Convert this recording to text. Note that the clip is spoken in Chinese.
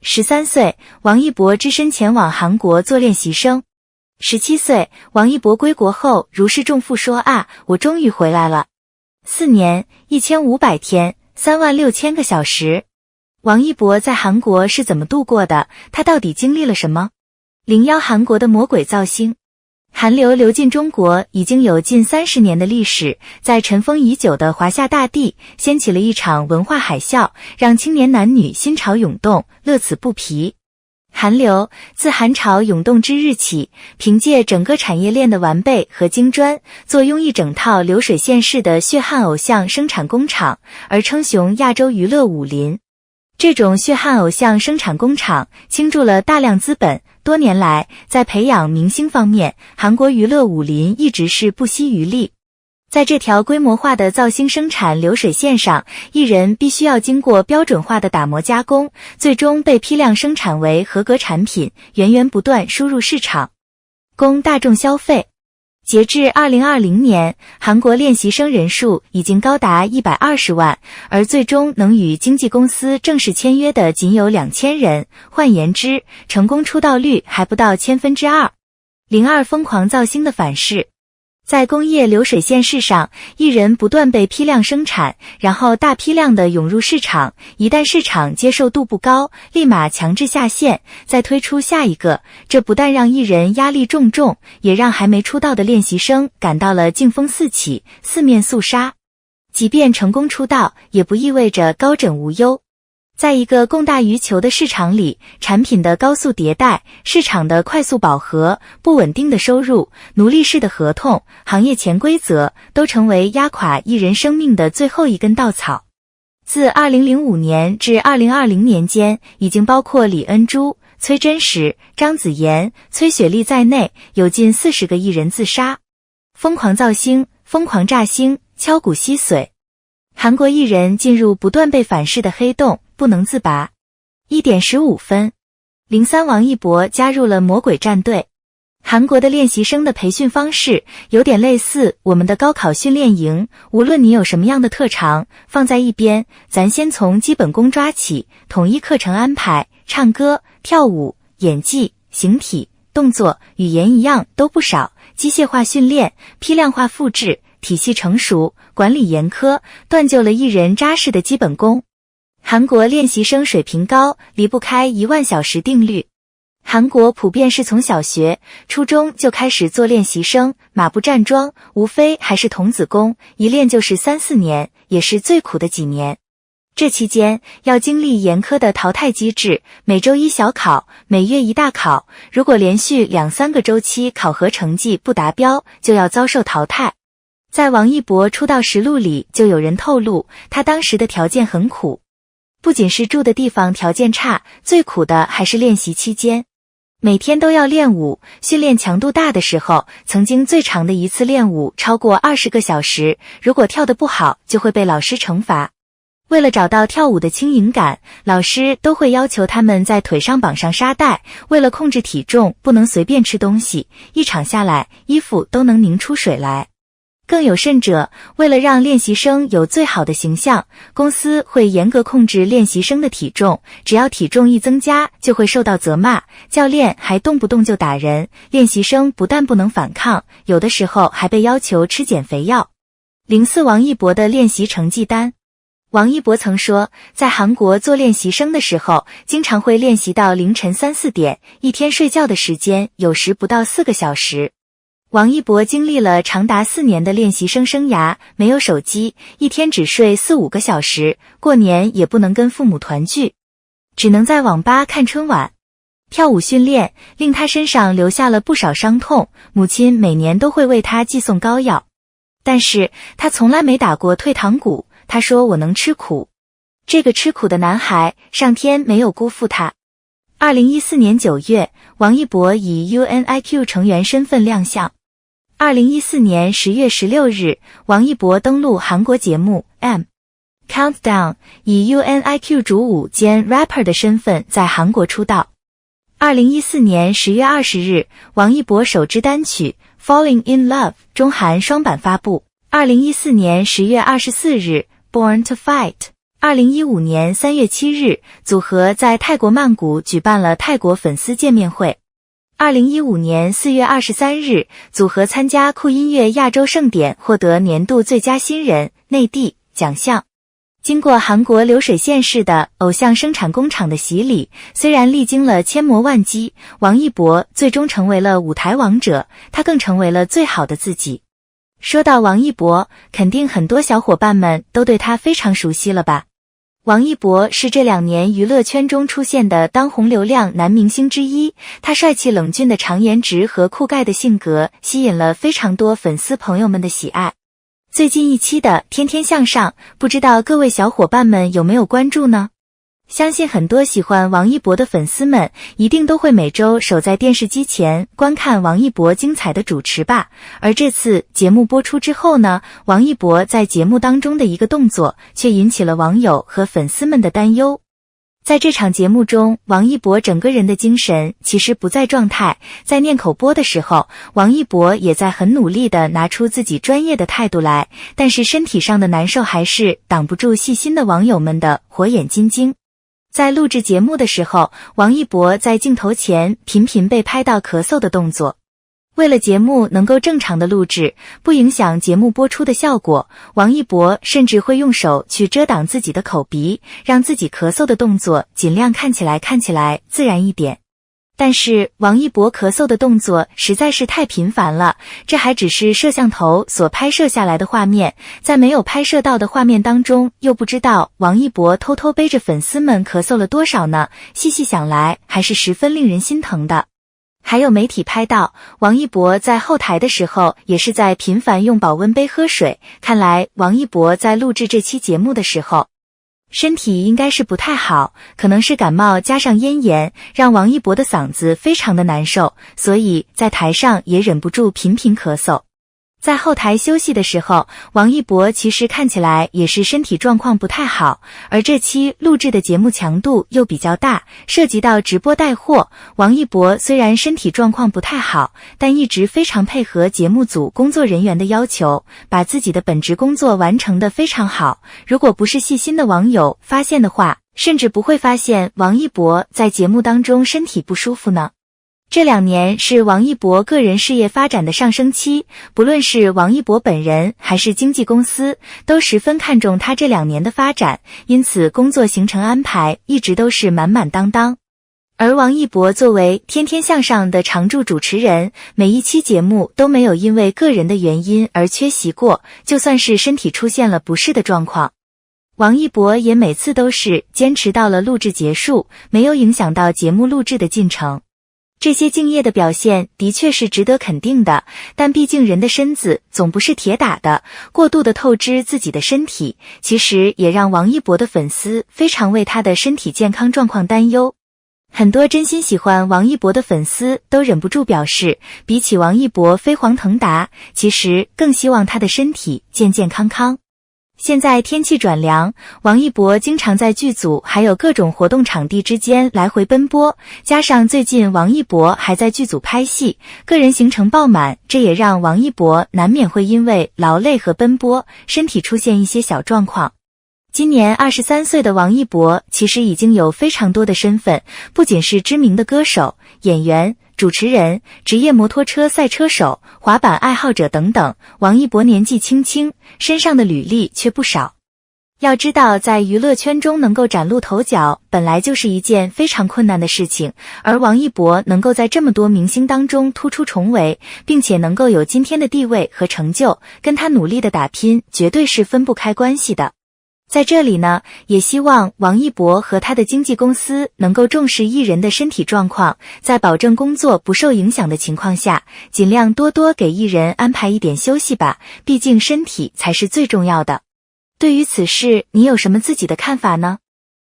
13岁，王一博只身前往韩国做练习生。17岁，王一博归国后如释重负说我终于回来了。4年，1500天，36000个小时。王一博在韩国是怎么度过的？他到底经历了什么？01韩国的魔鬼造星。韩流流进中国已经有近30年的历史，在尘封已久的华夏大地掀起了一场文化海啸，让青年男女心潮涌动，乐此不疲。韩流自韩潮涌动之日起，凭借整个产业链的完备和精专，坐拥一整套流水线式的血汗偶像生产工厂，而称雄亚洲娱乐武林。这种血汗偶像生产工厂倾注了大量资本，多年来在培养明星方面，韩国娱乐武林一直是不惜余力。在这条规模化的造星生产流水线上，艺人必须要经过标准化的打磨加工，最终被批量生产为合格产品，源源不断输入市场，供大众消费。截至2020年，韩国练习生人数已经高达120万，而最终能与经纪公司正式签约的仅有2000人，换言之，成功出道率还不到2%。02疯狂造星的反噬。在工业流水线式上，艺人不断被批量生产，然后大批量的涌入市场，一旦市场接受度不高，立马强制下线，再推出下一个。这不但让艺人压力重重，也让还没出道的练习生感到了劲风四起，四面肃杀。即便成功出道，也不意味着高枕无忧。在一个供大于求的市场里，产品的高速迭代，市场的快速饱和，不稳定的收入，奴隶式的合同，行业潜规则，都成为压垮艺人生命的最后一根稻草。自2005年至2020年间，已经包括李恩珠、崔真实、张子妍、崔雪莉在内，有近40个艺人自杀。疯狂造星，疯狂炸星，敲骨吸髓。韩国艺人进入不断被反噬的黑洞，不能自拔。1点15分。03王一博加入了魔鬼战队。韩国的练习生的培训方式有点类似我们的高考训练营，无论你有什么样的特长，放在一边，咱先从基本功抓起，统一课程安排，唱歌、跳舞、演技、形体、动作、语言一样都不少，机械化训练，批量化复制，体系成熟，管理严苛，断就了艺人扎实的基本功。韩国练习生水平高，离不开1万小时定律。韩国普遍是从小学、初中就开始做练习生，马不站桩，无非还是童子功，一练就是3-4年，也是最苦的几年。这期间要经历严苛的淘汰机制，每周1小考，每月1大考，如果连续2-3个周期考核成绩不达标，就要遭受淘汰。在王一博出道实录里就有人透露，他当时的条件很苦，不仅是住的地方条件差，最苦的还是练习期间。每天都要练舞，训练强度大的时候，曾经最长的一次练舞超过20个小时，如果跳得不好就会被老师惩罚。为了找到跳舞的轻盈感，老师都会要求他们在腿上绑上沙袋，为了控制体重不能随便吃东西，一场下来衣服都能拧出水来。更有甚者，为了让练习生有最好的形象，公司会严格控制练习生的体重，只要体重一增加就会受到责骂，教练还动不动就打人，练习生不但不能反抗，有的时候还被要求吃减肥药。04王一博的练习成绩单。王一博曾说，在韩国做练习生的时候，经常会练习到凌晨3-4点，一天睡觉的时间有时不到4个小时。王一博经历了长达4年的练习生生涯，没有手机，一天只睡4-5个小时，过年也不能跟父母团聚，只能在网吧看春晚。跳舞训练令他身上留下了不少伤痛，母亲每年都会为他寄送膏药，但是他从来没打过退堂鼓，他说我能吃苦。这个吃苦的男孩，上天没有辜负他。2014年9月，王一博以 UNIQ 成员身份亮相。2014年10月16日，王一博登陆韩国节目 M Countdown， 以 UNIQ 主舞兼 rapper 的身份在韩国出道。2014年10月20日，王一博首支单曲 Falling in Love 中韩双版发布。2014年10月24日 Born to Fight。2015年3月7日，组合在泰国曼谷举办了泰国粉丝见面会。2015年4月23日，组合参加酷音乐亚洲盛典，获得年度最佳新人内地奖项。经过韩国流水线式的偶像生产工厂的洗礼，虽然历经了千磨万击，王一博最终成为了舞台王者，他更成为了最好的自己。说到王一博，肯定很多小伙伴们都对他非常熟悉了吧？王一博是这2年娱乐圈中出现的当红流量男明星之一，他帅气冷峻的长颜值和酷盖的性格吸引了非常多粉丝朋友们的喜爱。最近一期的《天天向上》，不知道各位小伙伴们有没有关注呢？相信很多喜欢王一博的粉丝们一定都会每周守在电视机前观看王一博精彩的主持吧。而这次节目播出之后呢，王一博在节目当中的一个动作却引起了网友和粉丝们的担忧。在这场节目中，王一博整个人的精神其实不在状态，在念口播的时候，王一博也在很努力地拿出自己专业的态度来，但是身体上的难受还是挡不住细心的网友们的火眼金睛。在录制节目的时候，王一博在镜头前频频被拍到咳嗽的动作。为了节目能够正常的录制，不影响节目播出的效果，王一博甚至会用手去遮挡自己的口鼻，让自己咳嗽的动作尽量看起来自然一点。但是王一博咳嗽的动作实在是太频繁了，这还只是摄像头所拍摄下来的画面，在没有拍摄到的画面当中，又不知道王一博偷偷背着粉丝们咳嗽了多少呢，细细想来还是十分令人心疼的。还有媒体拍到王一博在后台的时候也是在频繁用保温杯喝水，看来王一博在录制这期节目的时候身体应该是不太好，可能是感冒加上咽炎，让王一博的嗓子非常的难受，所以在台上也忍不住频频咳嗽。在后台休息的时候，王一博其实看起来也是身体状况不太好，而这期录制的节目强度又比较大，涉及到直播带货。王一博虽然身体状况不太好，但一直非常配合节目组工作人员的要求，把自己的本职工作完成得非常好。如果不是细心的网友发现的话，甚至不会发现王一博在节目当中身体不舒服呢。这2年是王一博个人事业发展的上升期，不论是王一博本人还是经纪公司，都十分看重他这2年的发展，因此工作行程安排一直都是满满当当。而王一博作为天天向上的常驻主持人，每一期节目都没有因为个人的原因而缺席过，就算是身体出现了不适的状况，王一博也每次都是坚持到了录制结束，没有影响到节目录制的进程。这些敬业的表现的确是值得肯定的，但毕竟人的身子总不是铁打的，过度的透支自己的身体，其实也让王一博的粉丝非常为他的身体健康状况担忧。很多真心喜欢王一博的粉丝都忍不住表示，比起王一博飞黄腾达，其实更希望他的身体健健康康。现在天气转凉，王一博经常在剧组还有各种活动场地之间来回奔波，加上最近王一博还在剧组拍戏，个人行程爆满，这也让王一博难免会因为劳累和奔波，身体出现一些小状况。今年23岁的王一博其实已经有非常多的身份，不仅是知名的歌手、演员、主持人、职业摩托车赛车手、滑板爱好者等等。王一博年纪轻轻，身上的履历却不少。要知道，在娱乐圈中能够崭露头角，本来就是一件非常困难的事情，而王一博能够在这么多明星当中突出重围，并且能够有今天的地位和成就，跟他努力的打拼绝对是分不开关系的。在这里呢，也希望王一博和他的经纪公司能够重视艺人的身体状况，在保证工作不受影响的情况下，尽量多多给艺人安排一点休息吧，毕竟身体才是最重要的。对于此事，你有什么自己的看法呢？